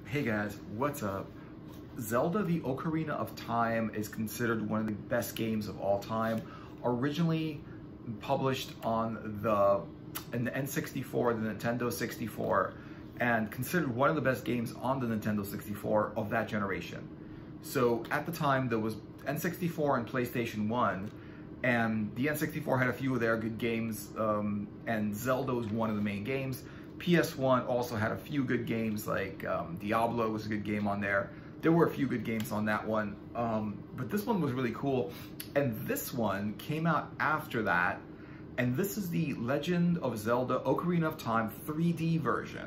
Hey guys, what's up? Zelda the Ocarina of Time is considered one of the best games of all time. Originally published on the N64, the Nintendo 64, and considered one of the best games on the Nintendo 64 of that generation. So at the time there was N64 and PlayStation 1, and the N64 had a few of their good games, and Zelda was one of the main games. PS1 also had a few good games, like Diablo was a good game on there. There were a few good games on that one, but this one was really cool. And this one came out after that, and this is the Legend of Zelda Ocarina of Time 3D version.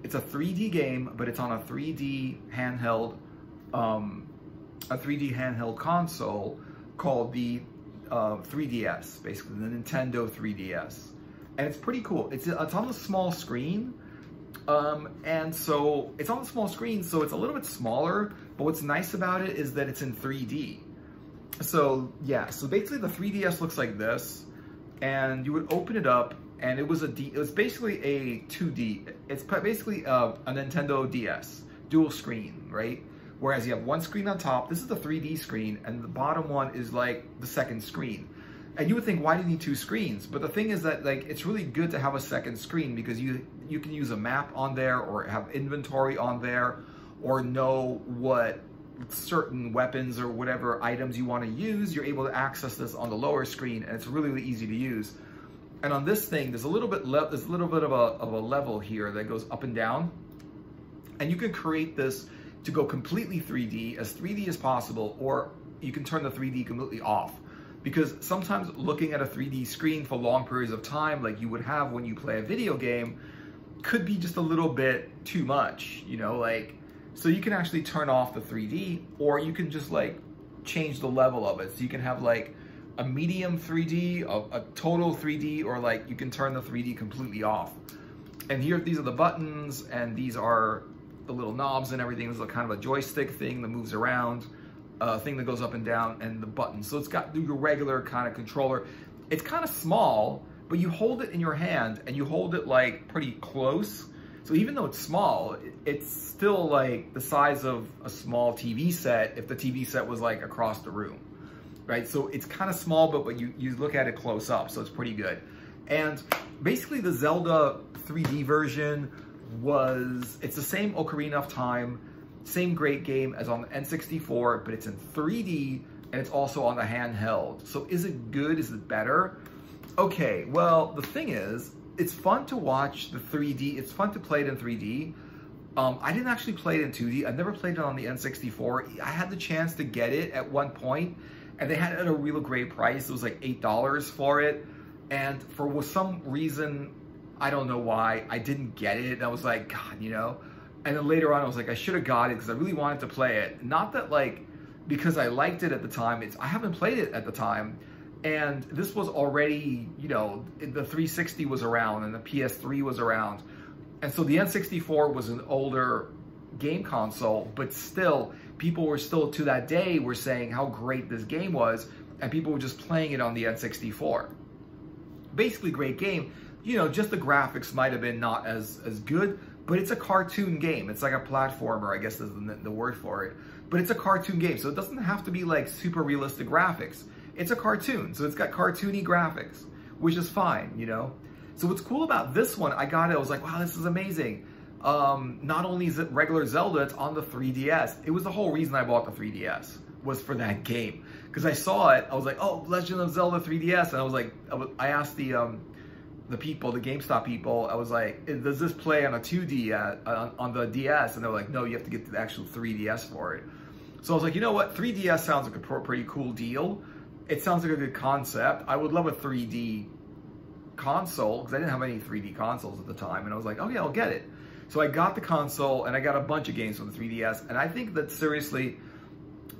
It's a 3D game, but it's on a 3D handheld, console called the 3DS, basically the Nintendo 3DS. And it's pretty cool. It's on the small screen, and so it's on the small screen, so it's a little bit smaller, but what's nice about it is that it's in 3D. So yeah, so basically the 3DS looks like this, and you would open it up, and it was basically a 2D. It's basically a Nintendo DS, dual screen, right? Whereas you have one screen on top, this is the 3D screen, and the bottom one is like the second screen. And you would think, why do you need two screens? But the thing is that, like, it's really good to have a second screen because you can use a map on there, or have inventory on there, or know what certain weapons or whatever items you want to use. You're able to access this on the lower screen, and it's really, really easy to use. And on this thing, there's a little bit of a level here that goes up and down, and you can create this to go completely 3D as possible, or you can turn the 3D completely off. Because sometimes looking at a 3D screen for long periods of time, like you would have when you play a video game, could be just a little bit too much, you know, like, so you can actually turn off the 3D, or you can just like change the level of it. So you can have like a medium 3D, a total 3D, or like you can turn the 3D completely off. And here, these are the buttons, and these are the little knobs and everything. This is a kind of a joystick thing that moves around. Thing that goes up and down, and the buttons. So it's got your regular kind of controller. It's kind of small, but you hold it in your hand, and you hold it like pretty close. So even though it's small, it's still like the size of a small TV set if the TV set was like across the room, right? So it's kind of small, but you look at it close up, so it's pretty good. And basically the Zelda 3D version it's the same Ocarina of Time, same great game as on the N64, but it's in 3D, and it's also on the handheld. So is it good? Is it better? Okay, well, the thing is, it's fun to watch the 3D. It's fun to play it in 3D. I didn't actually play it in 2D. I've never played it on the N64. I had the chance to get it at one point, and they had it at a real great price. It was like $8 for it. And for some reason, I don't know why, I didn't get it. And I was like, God, you know? And then later on, I was like, I should have got it because I really wanted to play it. Not that like, because I liked it at the time, I haven't played it at the time. And this was already, you know, the 360 was around and the PS3 was around. And so the N64 was an older game console, but still, people were still, to that day, were saying how great this game was, and people were just playing it on the N64. Basically, great game. You know, just the graphics might have been not as good, but it's a cartoon game. It's like a platformer, I guess is the word for it. But it's a cartoon game, so it doesn't have to be like super realistic graphics. It's a cartoon, so it's got cartoony graphics, which is fine, you know? So what's cool about this one, I got it, I was like, wow, this is amazing. Not only is it regular Zelda, it's on the 3DS. It was the whole reason I bought the 3DS, was for that game. Because I saw it, I was like, oh, Legend of Zelda 3DS, and I was like, I asked the people, the GameStop people, I was like, does this play on a 2D on the DS? And they were like, no, you have to get the actual 3DS for it. So I was like, you know what? 3DS sounds like a pretty cool deal. It sounds like a good concept. I would love a 3D console, because I didn't have any 3D consoles at the time. And I was like, oh yeah, I'll get it. So I got the console, and I got a bunch of games for the 3DS. And I think that seriously,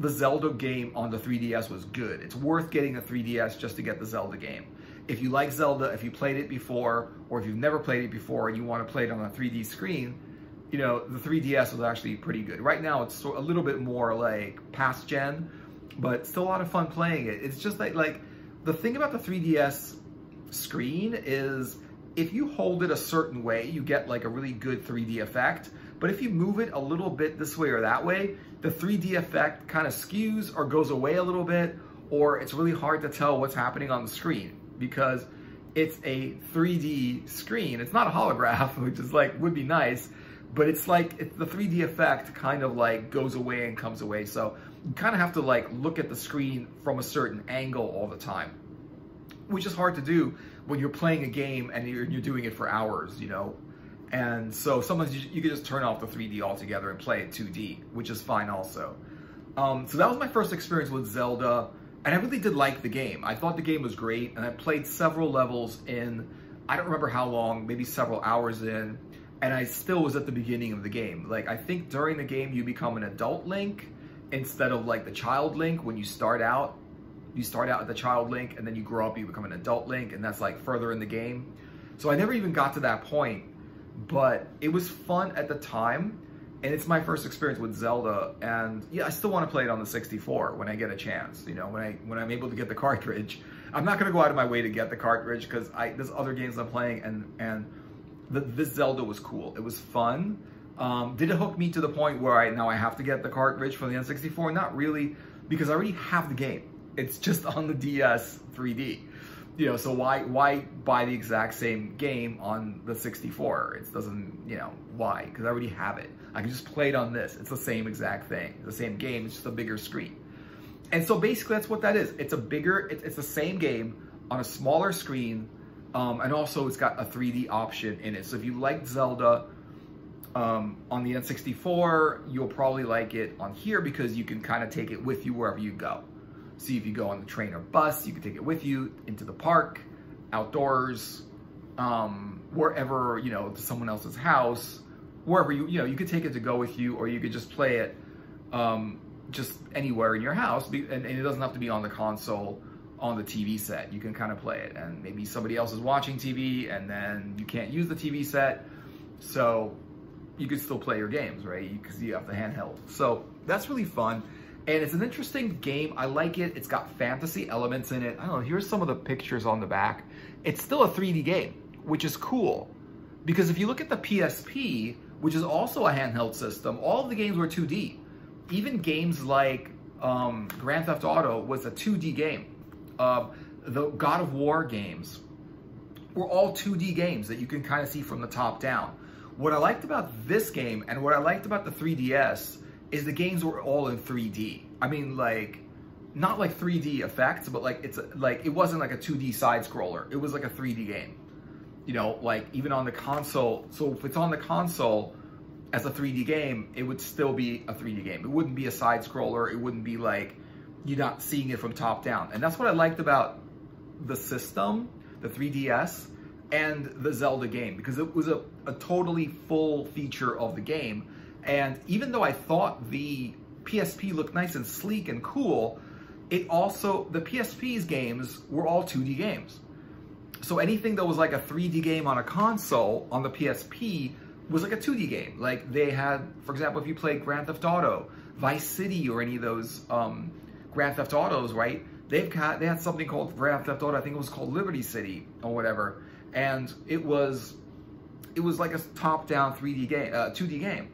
the Zelda game on the 3DS was good. It's worth getting a 3DS just to get the Zelda game. If you like Zelda, if you played it before, or if you've never played it before and you want to play it on a 3D screen, you know, the 3DS was actually pretty good. Right now, it's a little bit more like past gen, but still a lot of fun playing it. It's just like the thing about the 3DS screen is if you hold it a certain way, you get like a really good 3D effect. but if you move it a little bit this way or that way, the 3D effect kind of skews or goes away a little bit, or it's really hard to tell what's happening on the screen because it's a 3D screen. It's not a holograph, which is like, would be nice, but it's like, the 3D effect kind of like goes away and comes away. So you kind of have to like look at the screen from a certain angle all the time, which is hard to do when you're playing a game and you're doing it for hours, you know? And so sometimes you can just turn off the 3D altogether and play it 2D, which is fine also. So that was my first experience with Zelda, and I really did like the game. I thought the game was great, and I played several levels in, I don't remember how long, maybe several hours in, and I still was at the beginning of the game. Like, I think during the game you become an adult Link instead of like the child Link. When you start out at the child Link, and then you grow up, you become an adult Link, and that's like further in the game. So I never even got to that point, but it was fun at the time, and it's my first experience with Zelda, and yeah, I still want to play it on the 64 when I get a chance, you know, when I'm able to get the cartridge. I'm not going to go out of my way to get the cartridge because there's other games I'm playing, and this Zelda was cool. It was fun. Did it hook me to the point where now I have to get the cartridge for the N64? Not really, because I already have the game. It's just on the DS 3D. You know, so why buy the exact same game on the 64? It doesn't, you know, why? Because I already have it. I can just play it on this. It's the same exact thing. The same game, it's just a bigger screen. And so basically that's what that is. It's a bigger, it's the same game on a smaller screen, and also it's got a 3D option in it. So if you like Zelda on the N64, you'll probably like it on here because you can kind of take it with you wherever you go. See, if you go on the train or bus, you can take it with you into the park, outdoors, wherever, you know, to someone else's house, wherever you know, you could take it to go with you, or you could just play it just anywhere in your house, and it doesn't have to be on the console, on the TV set. You can kind of play it, and maybe somebody else is watching TV, and then you can't use the TV set, so you could still play your games, right? Because you have the handheld. So that's really fun. And it's an interesting game. I like it. It's got fantasy elements in it. I don't know, here's some of the pictures on the back. It's still a 3D game, which is cool. Because if you look at the PSP, which is also a handheld system, all of the games were 2D. Even games like Grand Theft Auto was a 2D game. The God of War games were all 2D games that you can kind of see from the top down. What I liked about this game, and what I liked about the 3DS, is the games were all in 3D. I mean, like, not like 3D effects, but like it wasn't like a 2D side scroller. It was like a 3D game. You know, like even on the console. So if it's on the console as a 3D game, it would still be a 3D game. It wouldn't be a side scroller. It wouldn't be like you're not seeing it from top down. And that's what I liked about the system, the 3DS, and the Zelda game, because it was a totally full feature of the game. And even though I thought the PSP looked nice and sleek and cool, it also, the PSP's games were all 2D games. So anything that was like a 3D game on a console on the PSP was like a 2D game. Like they had, for example, if you played Grand Theft Auto, Vice City, or any of those Grand Theft Autos, right? They had something called Grand Theft Auto, I think it was called Liberty City or whatever. And it was like a top-down 3D game, 2D game,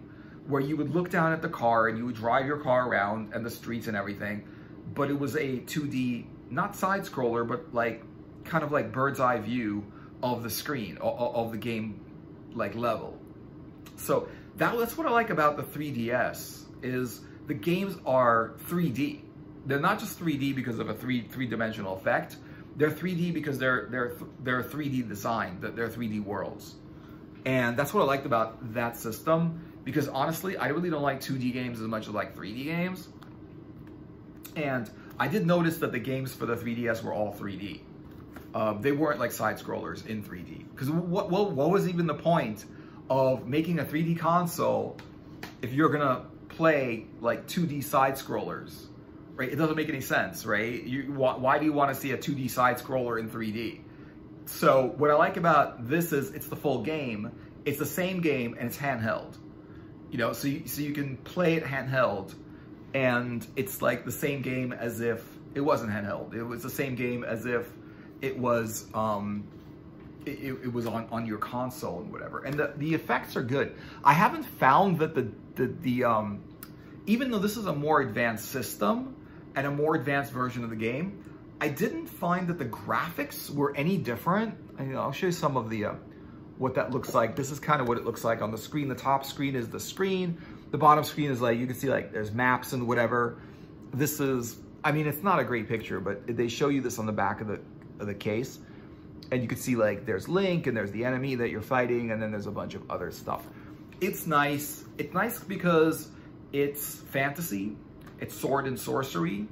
where you would look down at the car and you would drive your car around and the streets and everything, but it was a 2D, not side scroller, but like kind of like bird's eye view of the screen, of the game like level. So that's what I like about the 3DS, is the games are 3D. They're not just 3D because of a three-dimensional effect. They're 3D because they're 3D designed, they're 3D worlds. And that's what I liked about that system. Because honestly, I really don't like 2D games as much as like 3D games. And I did notice that the games for the 3DS were all 3D. They weren't like side scrollers in 3D. Because what was even the point of making a 3D console if you're gonna play like 2D side scrollers, right? It doesn't make any sense, right? Why do you want to see a 2D side scroller in 3D? So what I like about this is it's the full game. It's the same game and it's handheld. You know, so you can play it handheld, and it's like the same game as if it wasn't handheld. It was the same game as if it was it was on your console and whatever. And the effects are good. I haven't found that even though this is a more advanced system and a more advanced version of the game, I didn't find that the graphics were any different. I'll show you some of the what that looks like. This is kind of what it looks like on the screen. The top screen is the screen. The bottom screen is like, you can see like there's maps and whatever. This is, I mean, it's not a great picture, but they show you this on the back of the case. And you can see like there's Link and there's the enemy that you're fighting, and then there's a bunch of other stuff. It's nice. It's nice because it's fantasy, it's sword and sorcery,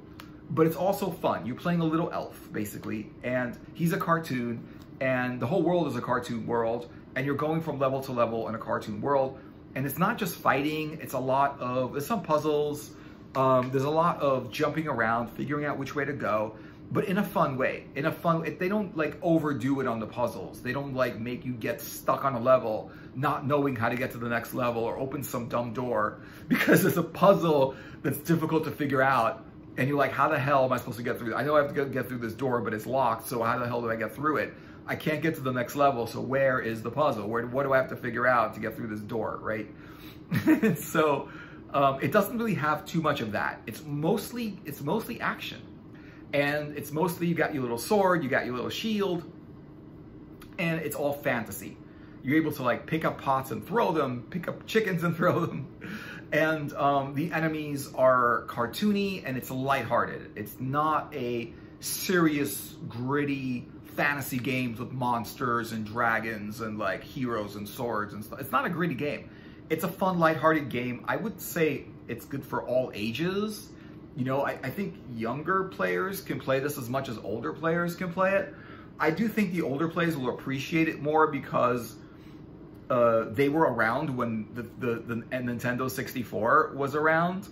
but it's also fun. You're playing a little elf, basically, and he's a cartoon, and the whole world is a cartoon world, and you're going from level to level in a cartoon world, and it's not just fighting, it's a lot of, there's some puzzles, there's a lot of jumping around, figuring out which way to go, but in a fun way. They don't like overdo it on the puzzles. They don't like make you get stuck on a level, not knowing how to get to the next level, or open some dumb door because there's a puzzle that's difficult to figure out. And you're like, how the hell am I supposed to get through? I know I have to get through this door, but it's locked. So how the hell do I get through it? I can't get to the next level. So where is the puzzle? What do I have to figure out to get through this door, right? So it doesn't really have too much of that. It's mostly action. And it's mostly, you got your little sword, you got your little shield, and it's all fantasy. You're able to like pick up pots and throw them, pick up chickens and throw them. And the enemies are cartoony and it's lighthearted. It's not a serious, gritty fantasy games with monsters and dragons and like heroes and swords and stuff. It's not a gritty game. It's a fun, lighthearted game. I would say it's good for all ages. You know, I think younger players can play this as much as older players can play it. I do think the older players will appreciate it more because they were around when the Nintendo 64 was around.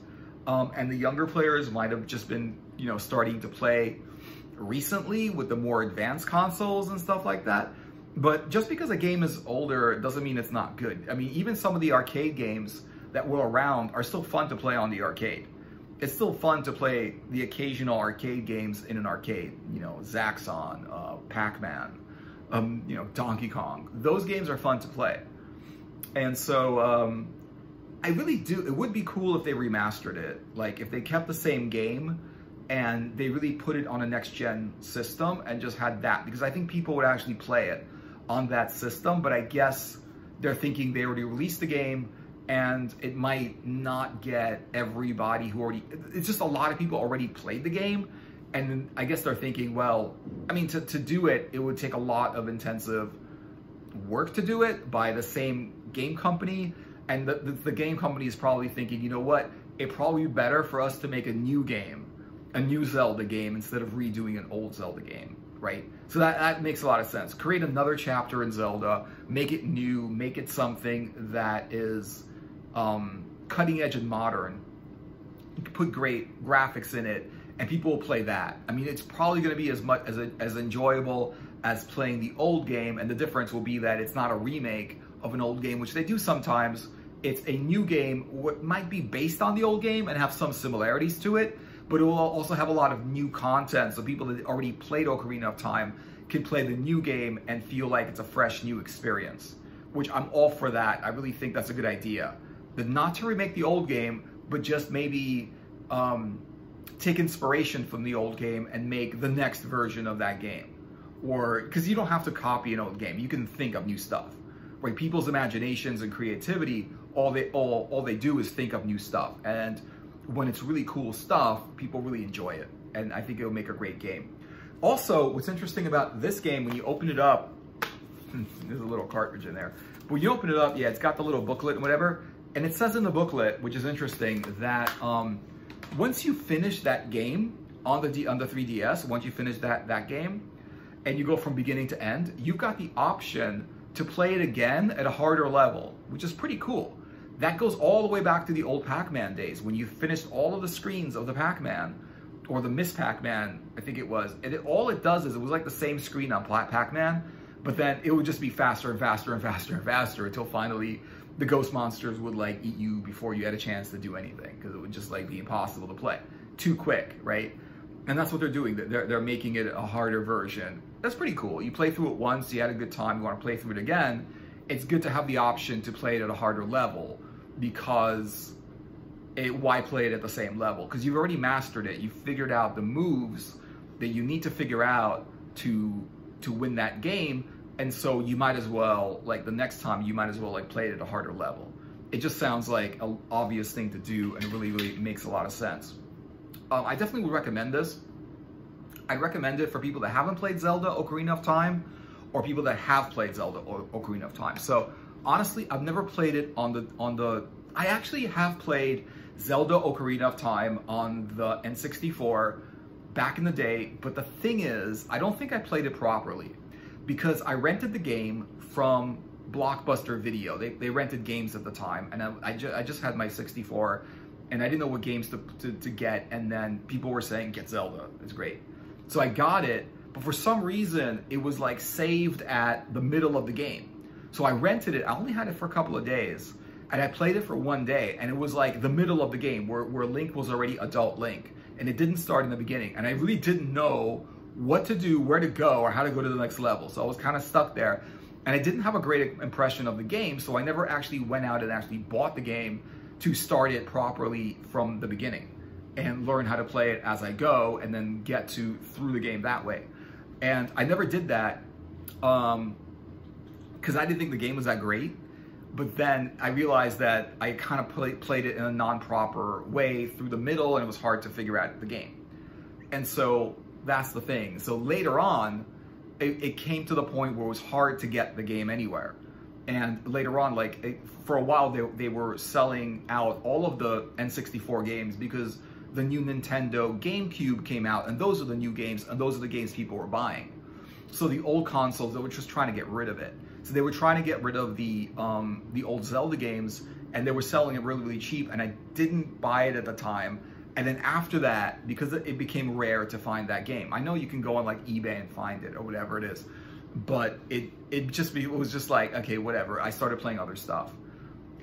And the younger players might have just been, you know, starting to play recently with the more advanced consoles and stuff like that. But just because a game is older doesn't mean it's not good. I mean, even some of the arcade games that were around are still fun to play on the arcade. It's still fun to play the occasional arcade games in an arcade, you know, Zaxxon, Pac-Man, you know, Donkey Kong. Those games are fun to play. And so I really do, it would be cool if they remastered it. Like if they kept the same game and they really put it on a next-gen system and just had that, because I think people would actually play it on that system, but I guess they're thinking they already released the game and it might not get everybody who already, it's just a lot of people already played the game. And then I guess they're thinking, well, I mean, to do it, it would take a lot of intensive work to do it by the same game company. And the game company is probably thinking, you know what, it'd probably be better for us to make a new game, a new Zelda game, instead of redoing an old Zelda game, right? So that makes a lot of sense. Create another chapter in Zelda, make it new, make it something that is cutting edge and modern. You can put great graphics in it and people will play that. I mean, it's probably going to be as much as enjoyable as playing the old game, and the difference will be that it's not a remake of an old game, which they do sometimes. It's a new game, what might be based on the old game and have some similarities to it, but it will also have a lot of new content, so people that already played Ocarina of Time can play the new game and feel like it's a fresh new experience, which I'm all for that. I really think that's a good idea. Not to remake the old game, but just maybe take inspiration from the old game and make the next version of that game. Or, because you don't have to copy an old game, you can think of new stuff. Right? People's imaginations and creativity, all they do is think of new stuff. And when it's really cool stuff, people really enjoy it. And I think it'll make a great game. Also, what's interesting about this game, when you open it up, there's a little cartridge in there. But when you open it up, yeah, it's got the little booklet and whatever. And it says in the booklet, which is interesting, that once you finish that game on the 3DS, once you finish that game, and you go from beginning to end, you've got the option to play it again at a harder level, which is pretty cool. That goes all the way back to the old Pac-Man days, when you finished all of the screens of the Pac-Man, or the Miss Pac-Man, I think it was. And all it does is, it was like the same screen on Pac-Man, but then it would just be faster and faster and faster and faster until finally the ghost monsters would like eat you before you had a chance to do anything, because it would just like be impossible to play. Too quick, right? And that's what they're doing. They're making it a harder version. That's pretty cool. You play through it once, you had a good time, you want to play through it again. It's good to have the option to play it at a harder level, because why play it at the same level? Because you've already mastered it. You figured out the moves that you need to figure out to win that game. And so you might as well, like the next time, you might as well like play it at a harder level. It just sounds like an obvious thing to do, and it really, really makes a lot of sense. I definitely would recommend this. I'd recommend it for people that haven't played Zelda Ocarina of Time, or people that have played Zelda Ocarina of Time. So honestly, I've never played it on the. I actually have played Zelda Ocarina of Time on the N64 back in the day, but the thing is, I don't think I played it properly, because I rented the game from Blockbuster Video. They rented games at the time, and I just had my 64, and I didn't know what games to get, and then people were saying, get Zelda, it's great. So I got it, but for some reason, it was like saved at the middle of the game. So I rented it, I only had it for a couple of days, and I played it for one day, and it was like the middle of the game, where Link was already adult Link, and it didn't start in the beginning, and I really didn't know what to do, where to go, or how to go to the next level. So I was kind of stuck there, and I didn't have a great impression of the game, so I never actually went out and actually bought the game to start it properly from the beginning and learn how to play it as I go, and then get through the game that way. And I never did that because I didn't think the game was that great. But then I realized that I kind of played it in a non-proper way through the middle, and it was hard to figure out the game. And so that's the thing. So later on, it came to the point where it was hard to get the game anywhere. And later on, for a while, they were selling out all of the N64 games, because the new Nintendo GameCube came out, and those are the new games, and those are the games people were buying. So the old consoles, they were just trying to get rid of it. So they were trying to get rid of the old Zelda games, and they were selling it really, really cheap, and I didn't buy it at the time. And then after that, because it became rare to find that game. I know you can go on like eBay and find it or whatever it is, but it was just like, okay, whatever. I started playing other stuff.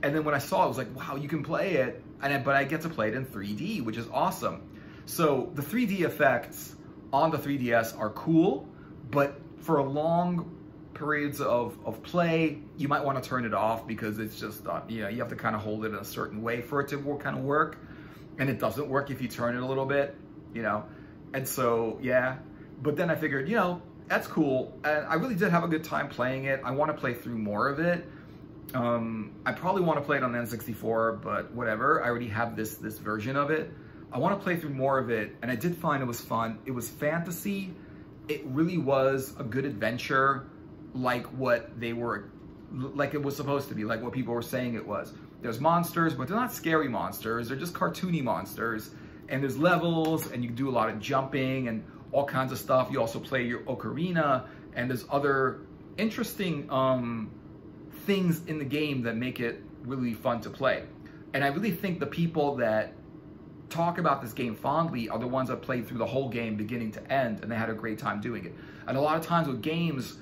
And then when I saw it, I was like, wow, you can play it, but I get to play it in 3D, which is awesome. So the 3D effects on the 3DS are cool, but for a long periods of play, you might want to turn it off, because it's just, you have to kind of hold it in a certain way for it to kind of work. And it doesn't work if you turn it a little bit, And so, yeah. But then I figured, that's cool. And I really did have a good time playing it. I want to play through more of it. I probably want to play it on N64, but whatever. I already have this version of it. I want to play through more of it, and I did find it was fun. It was fantasy. It really was a good adventure, like it was supposed to be, like what people were saying it was. There's monsters, but they're not scary monsters. They're just cartoony monsters. And there's levels, and you can do a lot of jumping and all kinds of stuff. You also play your ocarina, and there's other interesting things in the game that make it really fun to play. And I really think the people that talk about this game fondly are the ones that played through the whole game beginning to end, and they had a great time doing it. And a lot of times with games,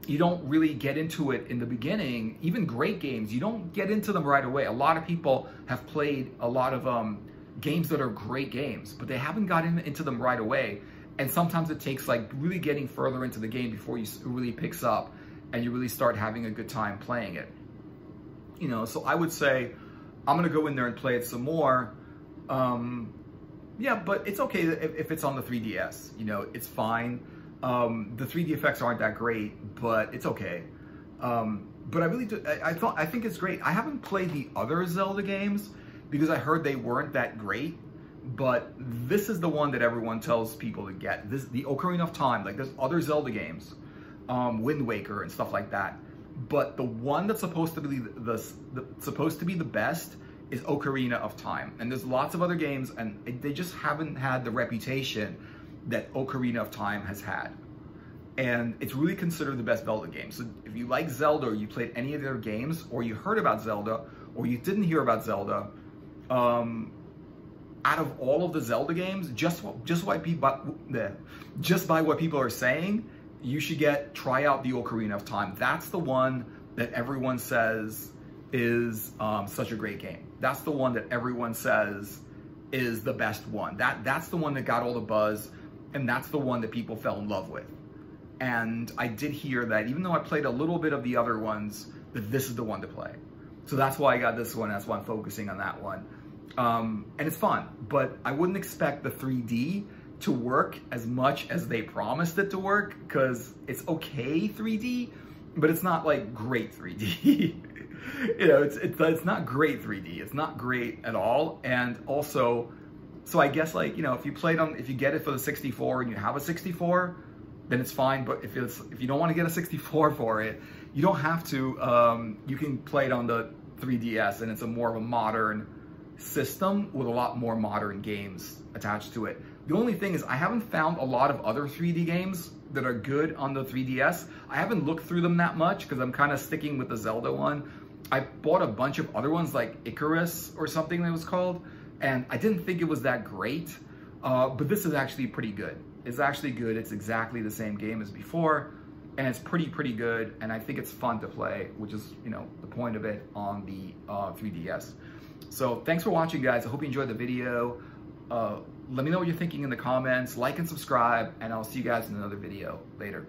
you don't really get into it in the beginning. Even great games, you don't get into them right away. A lot of people have played a lot of games that are great games, but they haven't gotten into them right away. And sometimes it takes like really getting further into the game before it really picks up and you really start having a good time playing it. So I would say I'm gonna go in there and play it some more. Yeah, but it's okay if it's on the 3DS, it's fine. The 3D effects aren't that great, but it's okay. But I really do, I think it's great. I haven't played the other Zelda games because I heard they weren't that great, but this is the one that everyone tells people to get. The Ocarina of Time, like there's other Zelda games, Wind Waker and stuff like that. But the one that's supposed to be the best is Ocarina of Time. And there's lots of other games, and they just haven't had the reputation that Ocarina of Time has had. And it's really considered the best Zelda game. So if you like Zelda, or you played any of their games, or you heard about Zelda, or you didn't hear about Zelda, out of all of the Zelda games, just by what people are saying, you should try out the Ocarina of Time. That's the one that everyone says is such a great game. That's the one that everyone says is the best one. That's the one that got all the buzz. and that's the one that people fell in love with. And I did hear that even though I played a little bit of the other ones, that this is the one to play. So that's why I got this one. That's why I'm focusing on that one. And it's fun, but I wouldn't expect the 3D to work as much as they promised it to work, because it's okay 3D, but it's not like great 3D. You know, it's not great 3D. It's not great at all. And also, so I guess, like, you know, if you get it for the 64 and you have a 64, then it's fine. But if you don't want to get a 64 for it, you don't have to. You can play it on the 3DS, and it's more of a modern system with a lot more modern games attached to it. The only thing is I haven't found a lot of other 3D games that are good on the 3DS. I haven't looked through them that much because I'm kind of sticking with the Zelda one. I bought a bunch of other ones like Icarus or something that was called, and I didn't think it was that great, but this is actually pretty good. It's actually good. It's exactly the same game as before, and it's pretty good, and I think it's fun to play, which is, you know, the point of it on the 3DS. So thanks for watching, guys. I hope you enjoyed the video. Let me know what you're thinking in the comments, like and subscribe, and I'll see you guys in another video later.